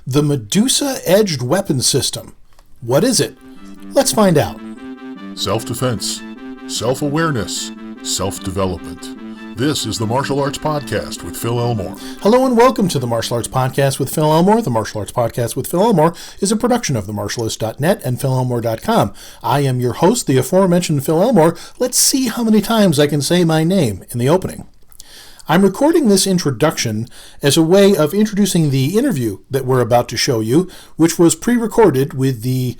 The Medusa Edged Weapons System. What is it? Let's find out. Self-defense, self-awareness, self-development. This is the Martial Arts Podcast with Phil Elmore. Hello and welcome to the Martial Arts Podcast with Phil Elmore. The Martial Arts Podcast with Phil Elmore is a production of themartialist.net and philelmore.com. I am your host, the aforementioned Phil Elmore. Let's see how many times I can say my name in the opening. I'm recording this introduction as a way of introducing the interview that we're about to show you, which was pre-recorded with the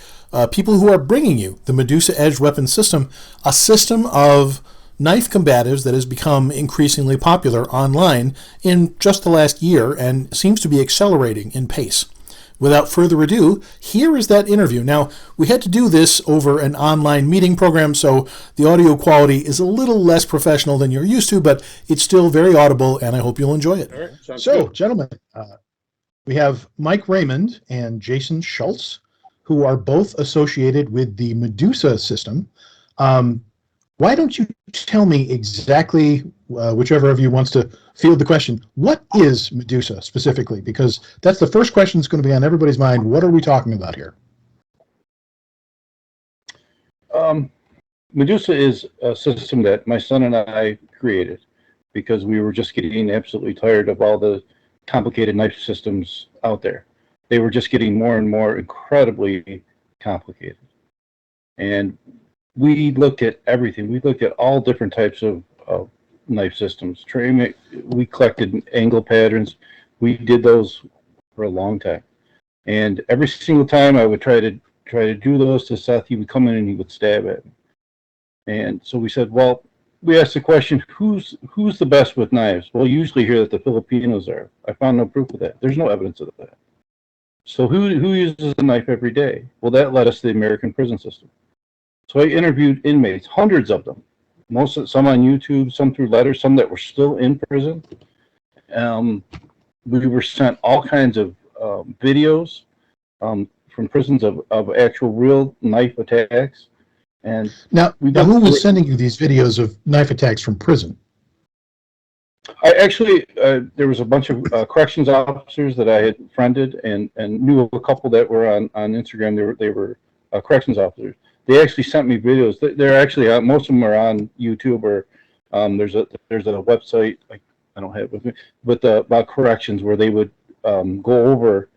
people who are bringing you the Medusa Edged Weapons System, a system of knife combatives that has become increasingly popular online in just the last year and seems to be accelerating in pace. Without further ado, here is that interview. Now, we had to do this over an online meeting program, so the audio quality is a little less professional than you're used to, but it's still very audible, and I hope you'll enjoy it. All right, So, gentlemen, we have Mike Raymond and Jason Schultz, who are both associated with the Medusa system. Why don't you tell me exactly, whichever of you wants to field the question, what is Medusa specifically? Because that's the first question that's going to be on everybody's mind. What are we talking about here? Medusa is a system that my son and I created because we were just getting absolutely tired of all the complicated knife systems out there. They were just getting more and more incredibly complicated. And we looked at everything. We looked at all different types of knife systems. We collected angle patterns. We did those for a long time. And every single time I would try to do those to Seth, he would come in and he would stab at me. And so we said, well, we asked the question, who's the best with knives? Well, usually hear that the Filipinos are. I found no proof of that. There's no evidence of that. So who uses a knife every day? Well, that led us to the American prison system. So I interviewed inmates, hundreds of them, some on YouTube, some through letters, some that were still in prison. We were sent all kinds of videos from prisons of actual real knife attacks. And now who was sending you these videos of knife attacks from prison? I actually, there was a bunch of corrections officers that I had friended and knew a couple that were on Instagram. They were corrections officers. They actually sent me videos. They're actually most of them are on YouTube, or there's a website I don't have it with me, but about corrections where they would go over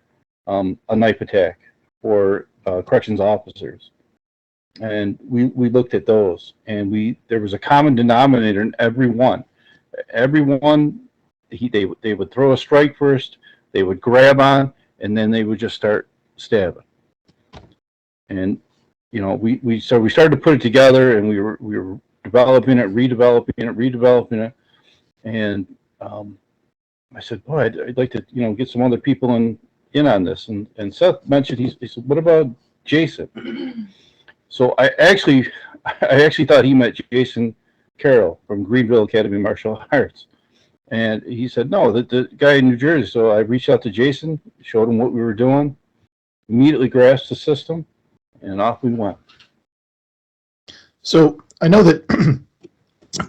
a knife attack for corrections officers, and we looked at those, and there was a common denominator in every one. Everyone, they would throw a strike first, they would grab on, and then they would just start stabbing. And you know, we started to put it together, and we were developing it, redeveloping it, and I said, boy, I'd like to get some other people in on this. And Seth mentioned he said, what about Jason? So I actually thought he meant Jason Carroll from Greenville Academy of Martial Arts, and he said no, the guy in New Jersey. So I reached out to Jason, showed him what we were doing, immediately grasped the system. And off we went. So I know that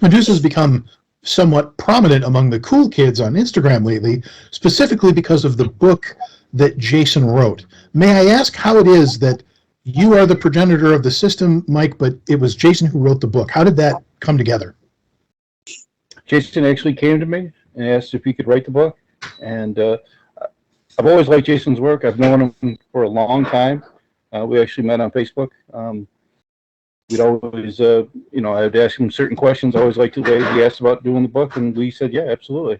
Medusa's become somewhat prominent among the cool kids on Instagram lately, specifically because of the book that Jason wrote. May I ask how it is that you are the progenitor of the system, Mike, but it was Jason who wrote the book? How did that come together? Jason actually came to me and asked if he could write the book. And I've always liked Jason's work. I've known him for a long time. We actually met on Facebook. We'd always, I'd ask him certain questions. I always liked the way he asked about doing the book, and we said, yeah, absolutely.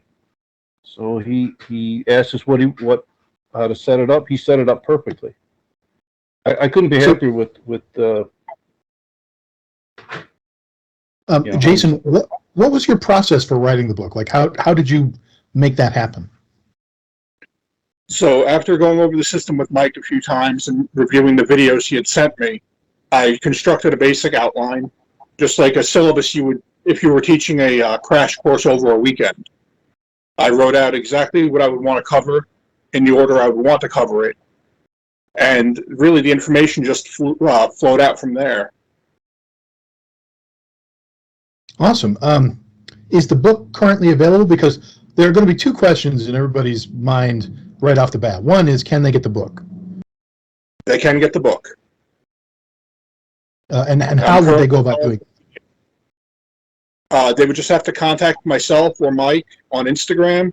So he asked us how to set it up. He set it up perfectly. I couldn't be happier with Jason, what was your process for writing the book? Like, how did you make that happen? So after going over the system with Mike a few times and reviewing the videos he had sent me, I constructed a basic outline, just like a syllabus you would if you were teaching a crash course over a weekend. I wrote out exactly what I would want to cover in the order I would want to cover it. And really the information just flowed out from there. Awesome. Is the book currently available? Because there are going to be two questions in everybody's mind right off the bat. One is, can they get the book? They can get the book. And how would they go about doing it? They would just have to contact myself or Mike on Instagram.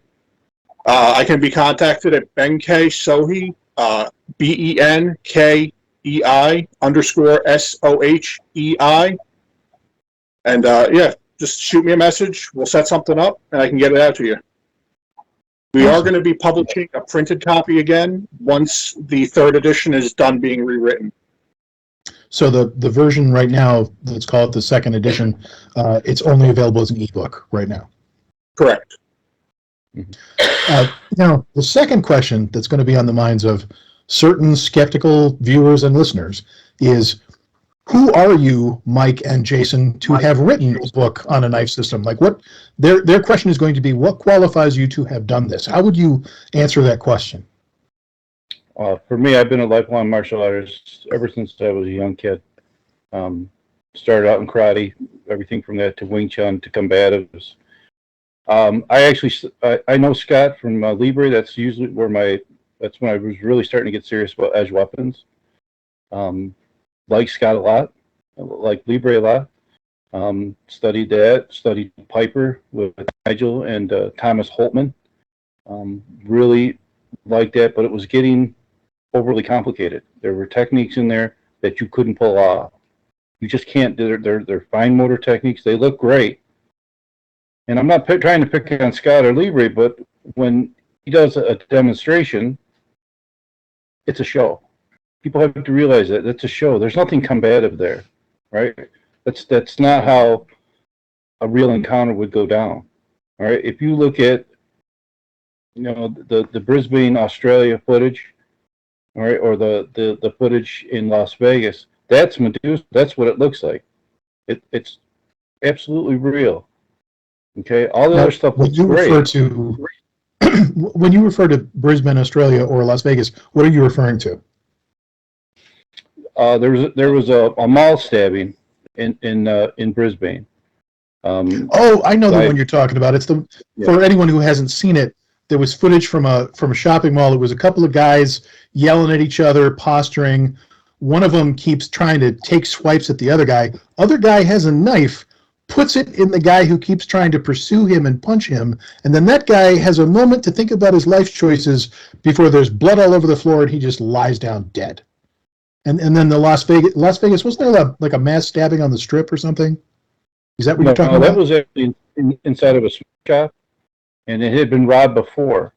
I can be contacted at Benkei Sohi, BENKEI_SOHEI. And yeah, just shoot me a message. We'll set something up, and I can get it out to you. We are going to be publishing a printed copy again once the 3rd edition is done being rewritten. So the version right now, let's call it the 2nd edition, it's only available as an ebook right now. Correct. Now, the second question that's going to be on the minds of certain skeptical viewers and listeners is, who are you, Mike and Jason, to have written a book on a knife system? Like, what their question is going to be, what qualifies you to have done this? How would you answer that question? For me, I've been a lifelong martial artist ever since I was a young kid. Started out in karate, everything from that to Wing Chun to combatives. I know Scott from Libre. That's usually that's when I was really starting to get serious about edge weapons. Like Scott a lot, like Libre a lot. Studied that, studied Piper with Nigel and Thomas Holtman. Really liked that, but it was getting overly complicated. There were techniques in there that you couldn't pull off. You just can't do. They're fine motor techniques. They look great. And I'm not trying to pick on Scott or Libre, but when he does a demonstration, it's a show. People have to realize that it's a show. There's nothing combative there, right? That's not how a real encounter would go down. All right. If you look at, the Brisbane, Australia footage, all right, or the footage in Las Vegas, that's Medusa. That's what it looks like. It's absolutely real. Okay. All the other stuff looks great. When you refer to Brisbane, Australia, or Las Vegas, what are you referring to? There was a mall stabbing in Brisbane. I know the one you're talking about. It's for anyone who hasn't seen it. There was footage from a shopping mall. It was a couple of guys yelling at each other, posturing. One of them keeps trying to take swipes at the other guy. Other guy has a knife, puts it in the guy who keeps trying to pursue him and punch him, and then that guy has a moment to think about his life choices before there's blood all over the floor and he just lies down dead. And then the Las Vegas, wasn't there like a mass stabbing on the Strip or something? Is that what you're talking about? That was actually inside of a shop, and it had been robbed before.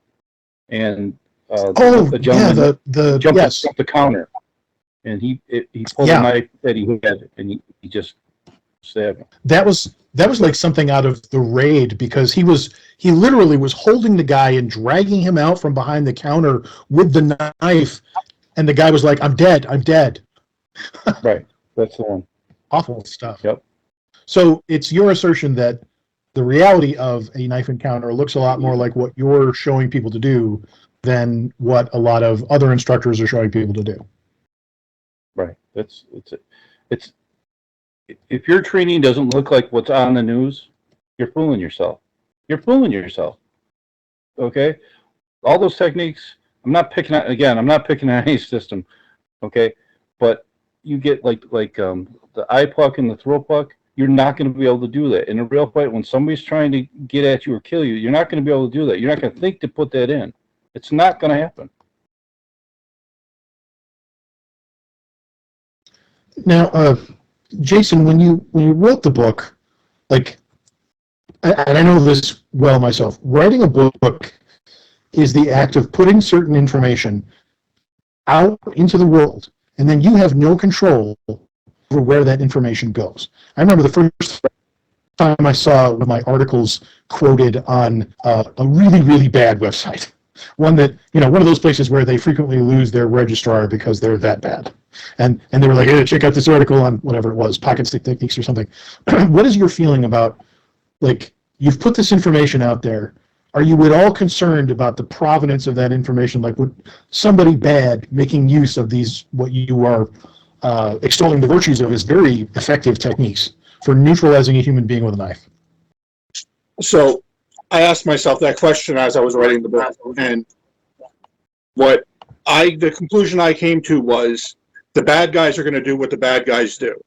And the gentleman jumped off the counter, and he pulled a knife that he had, and he just stabbed him. That was like something out of The Raid, because he literally was holding the guy and dragging him out from behind the counter with the knife. And the guy was like, I'm dead. Right. That's the one. Awful stuff. Yep. So it's your assertion that the reality of a knife encounter looks a lot more like what you're showing people to do than what a lot of other instructors are showing people to do. Right. It's if your training doesn't look like what's on the news, you're fooling yourself. Okay? All those techniques, I'm not picking on any system, okay? But you get like the eye pluck and the throat pluck, you're not going to be able to do that. In a real fight, when somebody's trying to get at you or kill you, you're not going to be able to do that. You're not going to think to put that in. It's not going to happen. Now, Jason, when you wrote the book, and I know this well myself, writing a book is the act of putting certain information out into the world, and then you have no control over where that information goes. I remember the first time I saw one of my articles quoted on a really, really bad website. One that, one of those places where they frequently lose their registrar because they're that bad. And they were like, hey, check out this article on whatever it was, pocket stick techniques or something. What is your feeling about, you've put this information out there. Are you at all concerned about the provenance of that information? Like, would somebody bad making use of these, what you are extolling the virtues of as very effective techniques for neutralizing a human being with a knife? So I asked myself that question as I was writing the book, and The conclusion I came to was the bad guys are going to do what the bad guys do.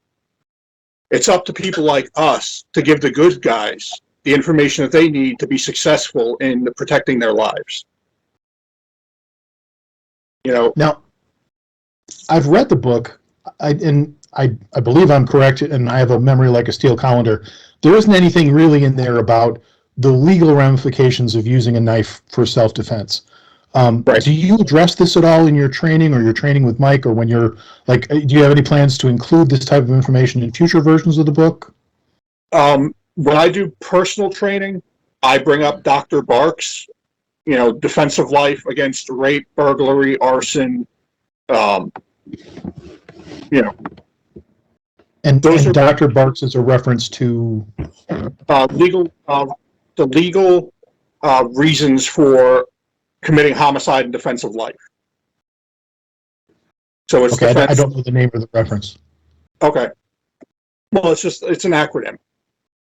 It's up to people like us to give the good guys the information that they need to be successful in protecting their lives. Now, I've read the book, and I believe I'm correct, and I have a memory like a steel colander. There isn't anything really in there about the legal ramifications of using a knife for self-defense. Right. Do you address this at all in your training or your training with Mike, or when you're like, do you have any plans to include this type of information in future versions of the book? When I do personal training, I bring up Dr. Barks, defense of life against rape, burglary, arson, And Dr. Barks is a reference to the legal reasons for committing homicide in defense of life. So it's okay. defense. I don't know the name of the reference. Okay. Well, it's an acronym.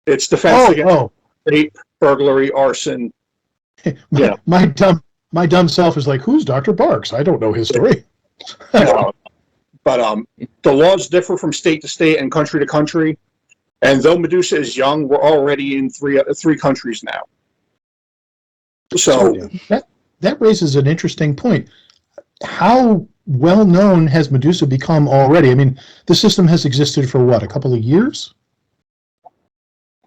It's defense against rape, burglary, arson. My dumb self is like, who's Dr. Barks? I don't know his story. But the laws differ from state to state and country to country. And though Medusa is young, we're already in three countries now. So that raises an interesting point. How well known has Medusa become already? I mean, the system has existed for what, a couple of years?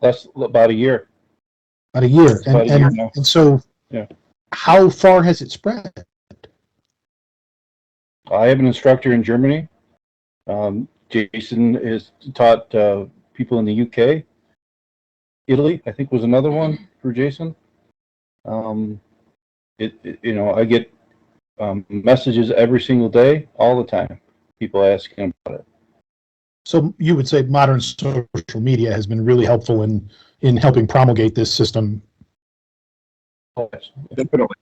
That's about a year. About a year. And so how far has it spread? I have an instructor in Germany. Jason has taught people in the UK. Italy, I think, was another one for Jason. I get messages every single day, all the time. People asking about it. So you would say modern social media has been really helpful in helping promulgate this system. Yes. definitely.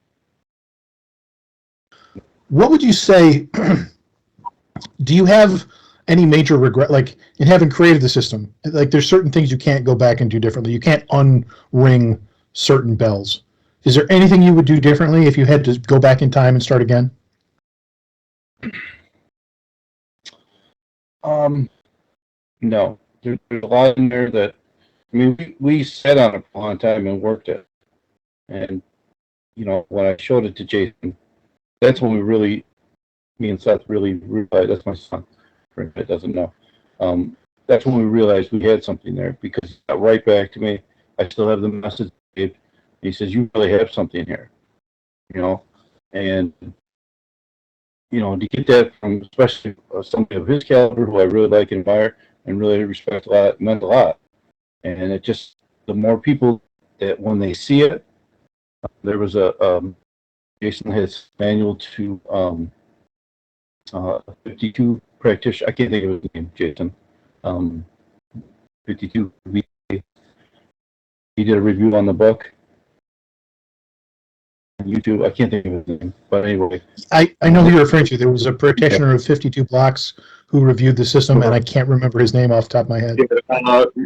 What would you say, do you have any major regret, like in having created the system? Like there's certain things you can't go back and do differently. You can't unring certain bells. Is there anything you would do differently if you had to go back in time and start again? No. There's a lot in there that, I mean, we sat on it for a long time and worked it. And, when I showed it to Jason, that's when we really, me and Seth really realized, that's my son, for anybody that doesn't know. That's when we realized we had something there, because he got right back to me. I still have the message. He says, you really have something here, and, to get that from especially somebody of his caliber who I really like and admire and really respect a lot, meant a lot. And it just, the more people that when they see it, there was Jason has manual to 52 practitioner. I can't think of his name, Jason. 52. He did a review on the book. On YouTube, I can't think of his name, but anyway. I know who you're referring to. There was a practitioner of 52 blocks who reviewed the system, and I can't remember his name off the top of my head.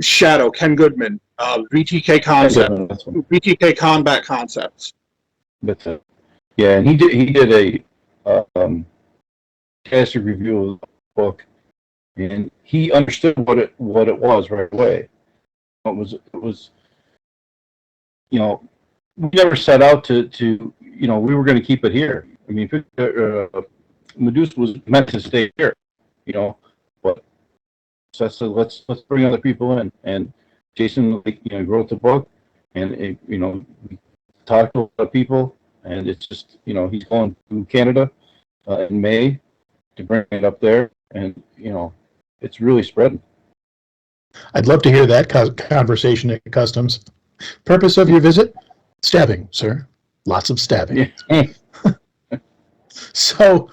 Shadow, Ken Goodman, VTK Concept, VTK Combat Concepts. But and he did a fantastic review of the book, and he understood what it was right away. It was we never set out to we were going to keep it here. I mean, Medusa was meant to stay here, but so I said, let's bring other people in. And Jason, wrote the book, and we talked to a lot of people, and it's just, he's going to Canada in May to bring it up there, and it's really spreading. I'd love to hear that conversation at Customs. Purpose of your visit? Stabbing, sir. Lots of stabbing. Yeah. So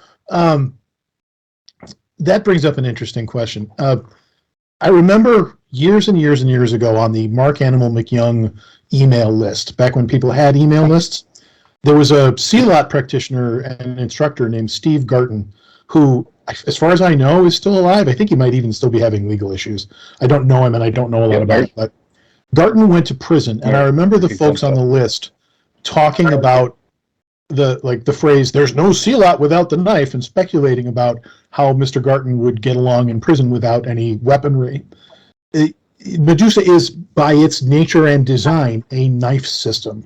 that brings up an interesting question. I remember years and years and years ago on the Mark Animal McYoung email list, back when people had email lists, there was a CLOT practitioner and instructor named Steve Garton, who, as far as I know, is still alive. I think he might even still be having legal issues. I don't know him, and I don't know a lot about it, but Garton went to prison, and I remember the folks on the list talking about the phrase "there's no seal-out without the knife" and speculating about how Mr. Garton would get along in prison without any weaponry. Medusa is, by its nature and design, a knife system.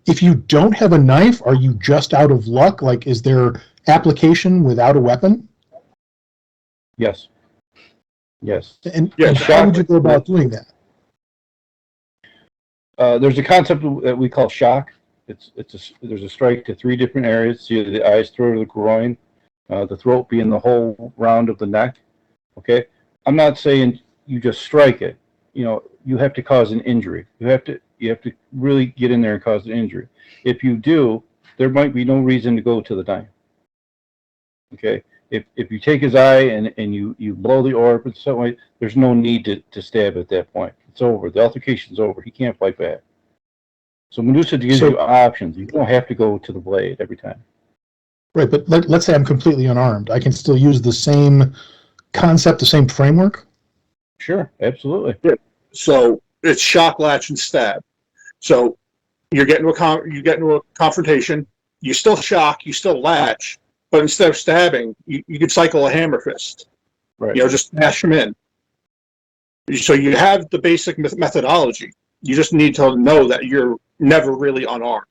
If you don't have a knife, are you just out of luck? Like, is there application without a weapon? Yes. Yes. And Yeah, how would you go about doing that? There's a concept that we call shock. There's a strike to 3 different areas. So either the eyes, throat, or the groin. The throat being the whole round of the neck. Okay. I'm not saying you just strike it. You know, you have to cause an injury. You have to really get in there and cause an injury. If you do, there might be no reason to go to the knife. Okay. If you take his eye and you blow the orb in some way, there's no need to stab at that point. It's over. The altercation's over. He can't fight back. So Medusa gives you options. You don't have to go to the blade every time. Right, but let's say I'm completely unarmed. I can still use the same concept, the same framework? Sure, absolutely. Yeah. So it's shock, latch, and stab. So you get into a confrontation. You still shock, you still latch, but instead of stabbing, you could cycle a hammer fist. Right. You know, just smash them in. So you have the basic methodology. You just need to know that you're never really unarmed.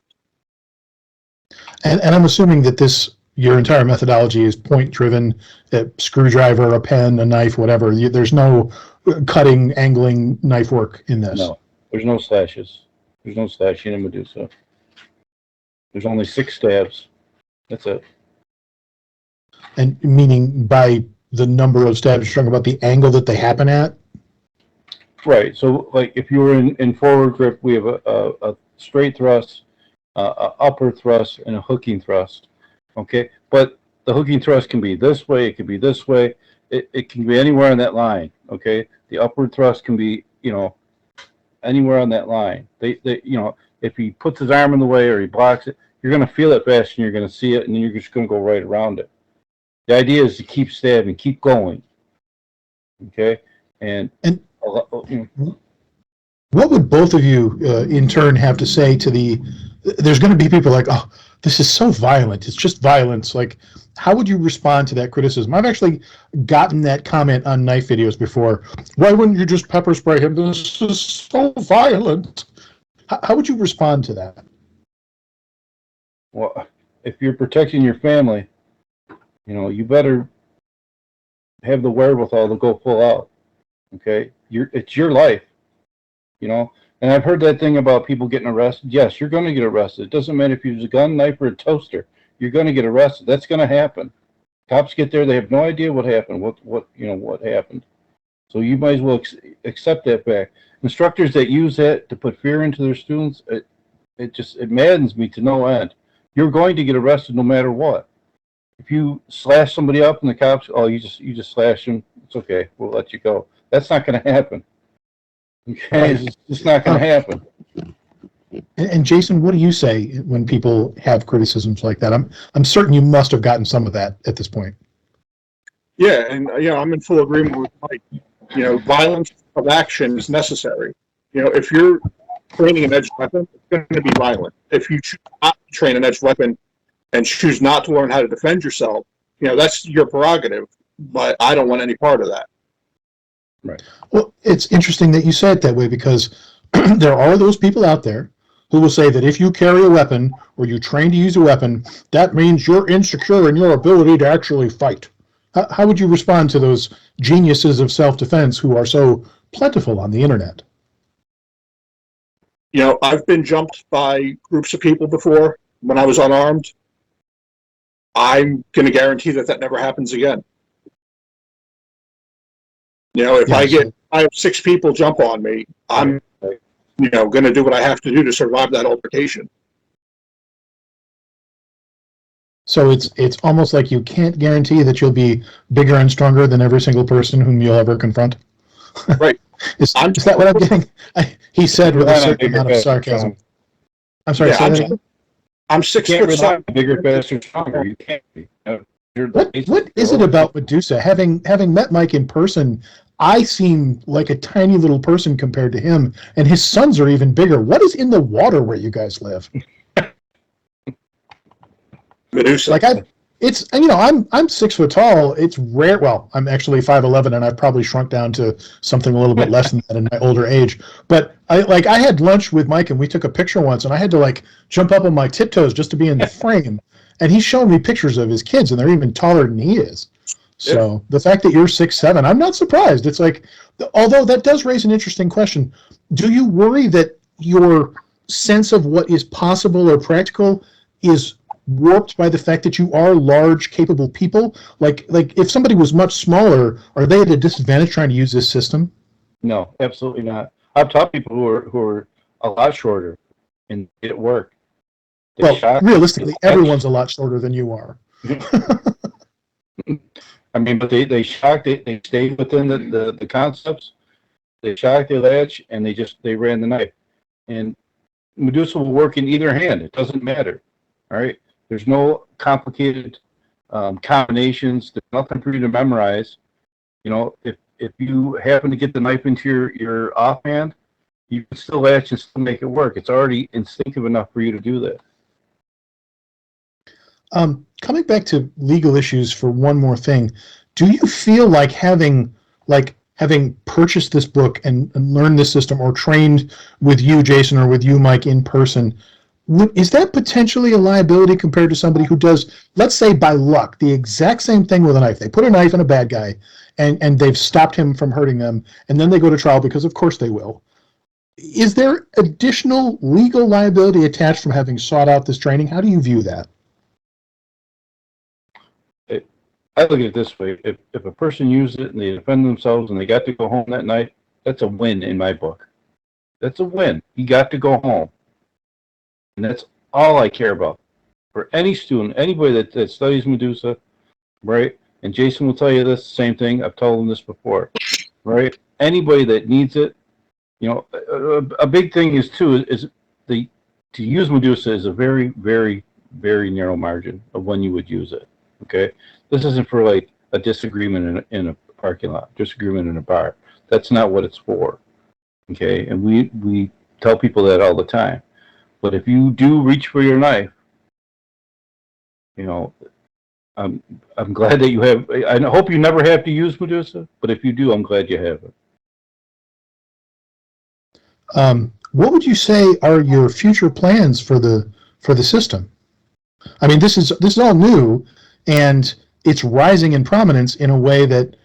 And I'm assuming that your entire methodology is point-driven, a screwdriver, a pen, a knife, whatever. There's no cutting, angling knife work in this. No, there's no slashes. There's no slashing in Medusa. There's only 6 stabs. That's it. And meaning by the number of stabs, you're talking about the angle that they happen at? Right. So, like, if you were in forward grip, we have a straight thrust, upper thrust, and a hooking thrust. Okay, but the hooking thrust can be this way. It can be this way. It can be anywhere on that line. Okay, the upward thrust can be, anywhere on that line. If he puts his arm in the way or he blocks it, you're going to feel it fast and you're going to see it, and then you're just going to go right around it. The idea is to keep stabbing, keep going. Okay, and what would both of you in turn have to say to there's going to be people like, oh, this is so violent. It's just violence. Like, how would you respond to that criticism? I've actually gotten that comment on knife videos before. Why wouldn't you just pepper spray him? This is so violent. How would you respond to that? Well, if you're protecting your family, you better have the wherewithal to go full out. Okay, it's your life. And I've heard that thing about people getting arrested. Yes, you're going to get arrested. It doesn't matter if you use a gun, knife, or a toaster. You're going to get arrested. That's going to happen. Cops get there. They have no idea what happened. What happened. So you might as well accept that fact. Instructors that use that to put fear into their students, it maddens me to no end. You're going to get arrested no matter what. If you slash somebody up and the cops, you just slash them. It's okay. We'll let you go. That's not going to happen. Okay, it's just not going to happen. And Jason, what do you say when people have criticisms like that? I'm certain you must have gotten some of that at this point. Yeah, and I'm in full agreement with Mike. Violence of action is necessary. If you're training an edged weapon, it's going to be violent. If you choose not to train an edged weapon and choose not to learn how to defend yourself, that's your prerogative. But I don't want any part of that. Right. Well, it's interesting that you say it that way, because there are those people out there who will say that if you carry a weapon or you train to use a weapon, that means you're insecure in your ability to actually fight. How would you respond to those geniuses of self-defense who are so plentiful on the internet? I've been jumped by groups of people before when I was unarmed. I'm going to guarantee that never happens again. If I have 6 people jump on me, I'm, going to do what I have to do to survive that altercation. So it's almost like you can't guarantee that you'll be bigger and stronger than every single person whom you'll ever confront. Right. Is that what I'm getting? He said with a certain amount of sarcasm. I'm sorry. I'm 6 foot 7. Bigger, faster, stronger. You can't be. What is it about Medusa? Having met Mike in person, I seem like a tiny little person compared to him, and his sons are even bigger. What is in the water where you guys live? Medusa. Like it's, and I'm 6 foot tall. It's rare. Well, I'm actually 5'11", and I've probably shrunk down to something a little bit less than that in my older age. But I had lunch with Mike, and we took a picture once, and I had to like jump up on my tiptoes just to be in the frame. And he's showing me pictures of his kids, and they're even taller than he is. So the fact that you're 6'7", I'm not surprised. It's like, although that does raise an interesting question. Do you worry that your sense of what is possible or practical is warped by the fact that you are large, capable people? Like if somebody was much smaller, are they at a disadvantage trying to use this system? No, absolutely not. I've taught people who are a lot shorter and it worked. Well, realistically, everyone's a lot shorter than you are. I mean, but they shocked it. They stayed within the concepts. They shocked their latch, and they ran the knife. And Medusa will work in either hand. It doesn't matter. All right. There's no complicated combinations. There's nothing for you to memorize. If you happen to get the knife into your offhand, you can still latch and still make it work. It's already instinctive enough for you to do that. Coming back to legal issues for one more thing, do you feel like having purchased this book and learned this system, or trained with you, Jason, or with you, Mike, in person, is that potentially a liability compared to somebody who does, let's say by luck, the exact same thing with a knife? They put a knife in a bad guy, and they've stopped him from hurting them, and then they go to trial because of course they will. Is there additional legal liability attached from having sought out this training? How do you view that? I look at it this way. If a person used it and they defended themselves and they got to go home that night, that's a win in my book. That's a win. He got to go home. And that's all I care about. For any student, anybody that studies Medusa, right? And Jason will tell you this same thing. I've told him this before, right? Anybody that needs it, a big thing is to use Medusa is a very, very, very narrow margin of when you would use it. Okay, this isn't for like a disagreement in a parking lot, disagreement in a bar. That's not what it's for. Okay, and we tell people that all the time. But if you do reach for your knife, I'm glad that you have. I hope you never have to use Medusa, but if you do, I'm glad you have it. What would you say are your future plans for the system? I mean, this is all new, and it's rising in prominence in a way that,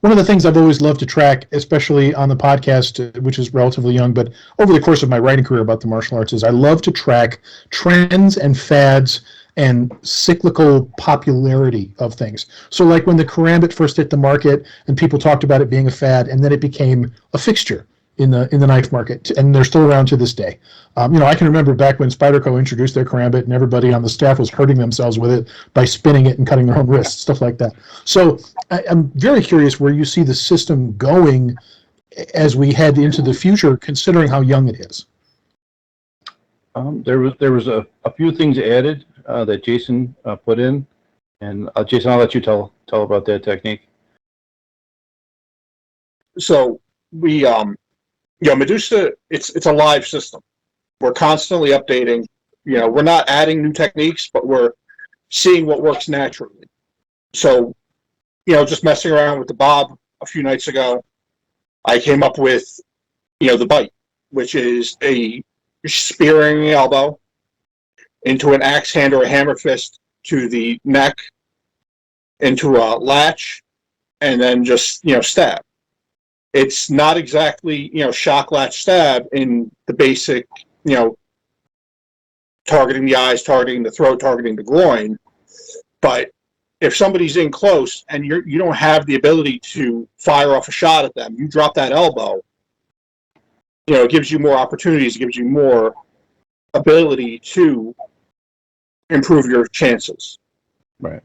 one of the things I've always loved to track, especially on the podcast, which is relatively young, but over the course of my writing career about the martial arts, is I love to track trends and fads and cyclical popularity of things. So like when the karambit first hit the market and people talked about it being a fad, and then it became a fixture in the knife market, and they're still around to this day. I can remember back when Spyderco introduced their karambit, and everybody on the staff was hurting themselves with it by spinning it and cutting their own wrists, stuff like that. So I'm very curious where you see the system going as we head into the future, considering how young it is. There was a few things added that Jason put in, and Jason, I'll let you tell about that technique. So we Medusa, it's a live system. We're constantly updating. We're not adding new techniques, but we're seeing what works naturally. So, just messing around with the bob a few nights ago, I came up with, the bite, which is a spearing elbow into an axe hand or a hammer fist to the neck, into a latch, and then just, stab. It's not exactly, shock, latch, stab in the basic, targeting the eyes, targeting the throat, targeting the groin. But if somebody's in close and you don't have the ability to fire off a shot at them, you drop that elbow, it gives you more opportunities, it gives you more ability to improve your chances. Right.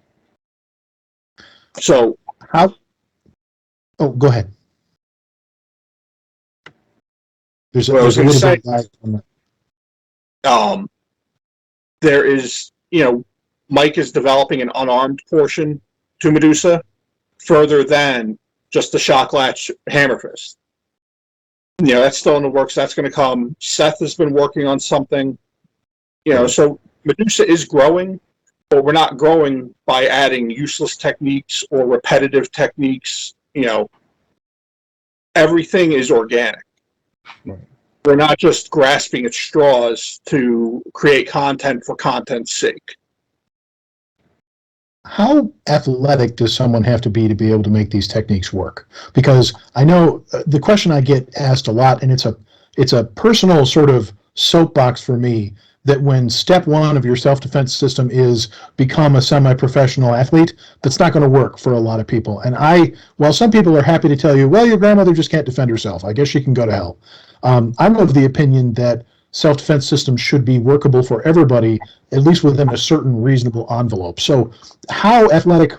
So how? Oh, go ahead. There's a little bit of lag on that. There is, Mike is developing an unarmed portion to Medusa further than just the shock latch hammer fist. That's still in the works. That's going to come. Seth has been working on something. So Medusa is growing. but we're not growing by adding useless techniques or repetitive techniques. Everything is organic. Right. We're not just grasping at straws to create content for content's sake. How athletic does someone have to be able to make these techniques work? Because I know the question I get asked a lot, and it's a personal sort of soapbox for me, that when step one of your self-defense system is become a semi-professional athlete, that's not going to work for a lot of people. And while some people are happy to tell you, well, your grandmother just can't defend herself, I guess she can go to hell. I'm of the opinion that self-defense systems should be workable for everybody, at least within a certain reasonable envelope. So how athletic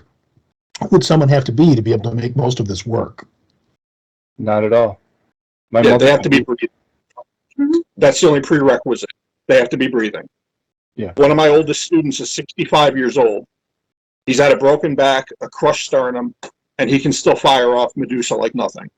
would someone have to be able to make most of this work? Not at all. They have to be breathing. That's the only prerequisite. They have to be breathing. Yeah. One of my oldest students is 65 years old. He's had a broken back, a crushed sternum, and he can still fire off Medusa like nothing.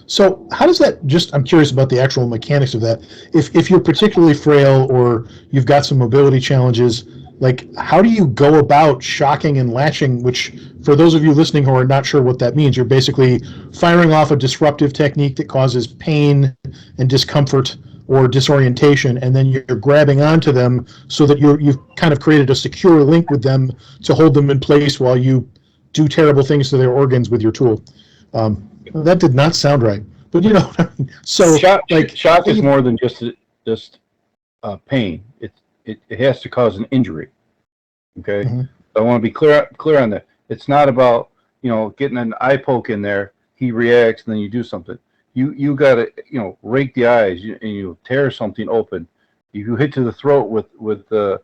So how does that, I'm curious about the actual mechanics of that. If you're particularly frail or you've got some mobility challenges, like how do you go about shocking and latching, which for those of you listening who are not sure what that means, you're basically firing off a disruptive technique that causes pain and discomfort or disorientation, and then you're grabbing onto them so that you've kind of created a secure link with them to hold them in place while you do terrible things to their organs with your tool. That did not sound right, but you know what I mean. So shock is more than just pain. It has to cause an injury. Okay, Mm-hmm. So I want to be clear on that. It's not about getting an eye poke in there. He reacts, and then you do something. You got to rake the eyes and you tear something open. If you hit to the throat with a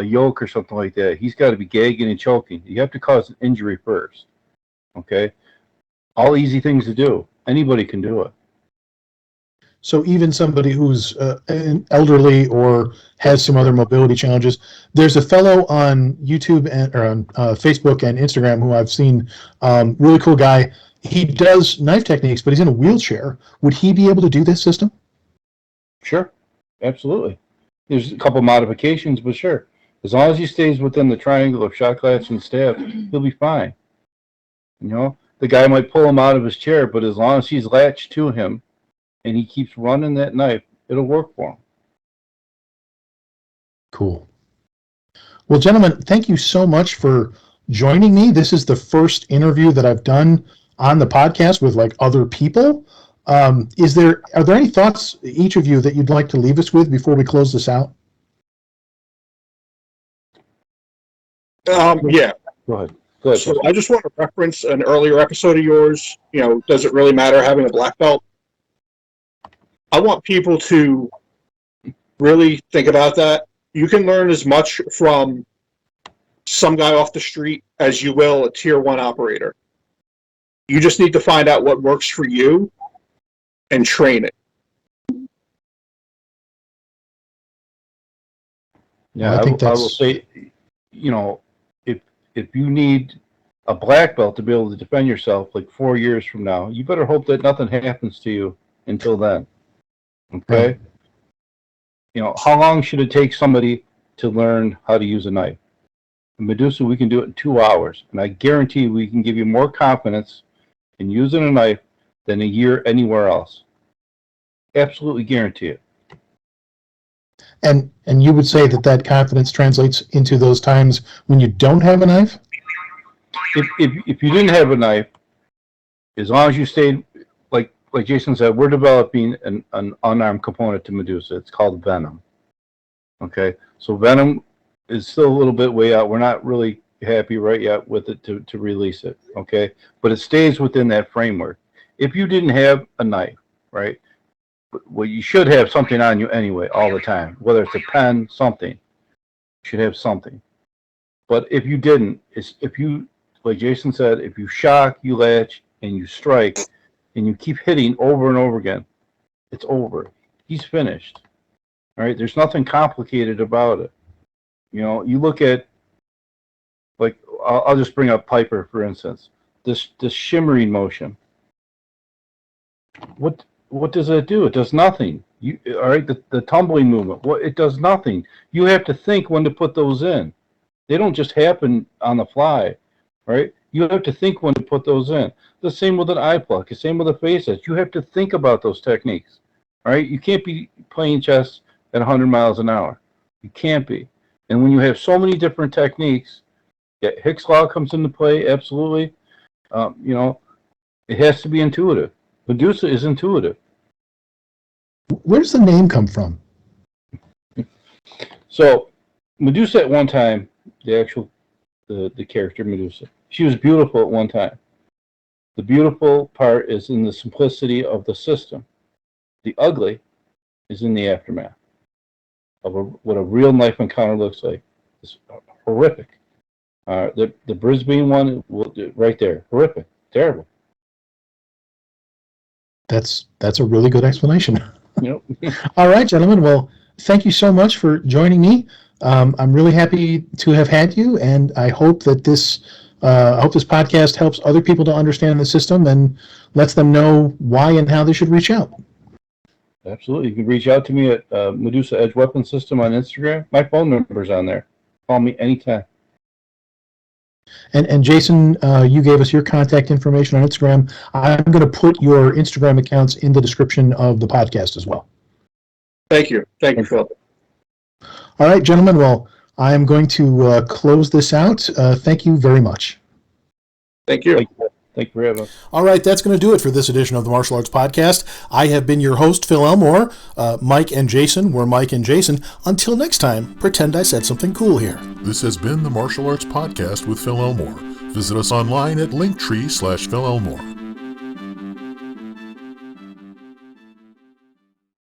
yoke or something like that, he's got to be gagging and choking. You have to cause an injury first. Okay. All easy things to do. Anybody can do it. So even somebody who's elderly or has some other mobility challenges, there's a fellow on YouTube or on Facebook and Instagram who I've seen, really cool guy. He does knife techniques, but he's in a wheelchair. Would he be able to do this system? Sure, absolutely. There's a couple modifications, but sure. As long as he stays within the triangle of shot, latch, and stab, he'll be fine. The guy might pull him out of his chair, but as long as he's latched to him and he keeps running that knife, it'll work for him. Cool. Well, gentlemen, thank you so much for joining me. This is the first interview that I've done on the podcast with other people. Are there any thoughts, each of you, that you'd like to leave us with before we close this out? Yeah. Go ahead. So I just want to reference an earlier episode of yours. Does it really matter having a black belt? I want people to really think about that. You can learn as much from some guy off the street as you will a tier 1 operator. You just need to find out what works for you and train it. Yeah, Well, I will say, if you need a black belt to be able to defend yourself 4 years from now, you better hope that nothing happens to you until then. Okay? Right. How long should it take somebody to learn how to use a knife? In Medusa, we can do it in 2 hours, and I guarantee we can give you more confidence in using a knife than a year anywhere else. Absolutely guarantee it. And you would say that confidence translates into those times when you don't have a knife? If you didn't have a knife, as long as you stayed, like Jason said, we're developing an unarmed component to Medusa. It's called Venom. Okay, so Venom is still a little bit way out. We're not really happy right yet with it to release it. Okay, but it stays within that framework. If you didn't have a knife, right? Well, you should have something on you anyway, all the time. Whether it's a pen, something, you should have something. But if you didn't, if you, like Jason said, if you shock, you latch, and you strike, and you keep hitting over and over again, it's over. He's finished. All right. There's nothing complicated about it. You look at, I'll just bring up Piper for instance. This shimmering motion. What does it do? It does nothing. All right, the tumbling movement. It does nothing. You have to think when to put those in. They don't just happen on the fly, right? You have to think when to put those in. The same with an eye pluck. The same with a face edge. You have to think about those techniques, all right? You can't be playing chess at 100 miles an hour. You can't be. And when you have so many different techniques, yeah, Hick's law comes into play, absolutely. You know, it has to be intuitive. Medusa is intuitive. Where does the name come from? So, Medusa at one time, the character Medusa, she was beautiful at one time. The beautiful part is in the simplicity of the system. The ugly is in the aftermath of what a real knife encounter looks like. It's horrific. The Brisbane one, right there, horrific, terrible. That's a really good explanation. Yep. All right, gentlemen. Well, thank you so much for joining me. I'm really happy to have had you, and I hope that this podcast helps other people to understand the system and lets them know why and how they should reach out. Absolutely. You can reach out to me at Medusa Edged Weapons System on Instagram. My phone number's on there. Call me anytime. And Jason, you gave us your contact information on Instagram. I'm going to put your Instagram accounts in the description of the podcast as well. Thank you. Thank you, Phil. All right, gentlemen. Well, I'm going to close this out. Thank you very much. Thank you. Thank you for having us. All right, that's going to do it for this edition of the Martial Arts Podcast. I have been your host, Phil Elmore. Mike and Jason were Mike and Jason. Until next time, pretend I said something cool here. This has been the Martial Arts Podcast with Phil Elmore. Visit us online at linktree/Phil Elmore.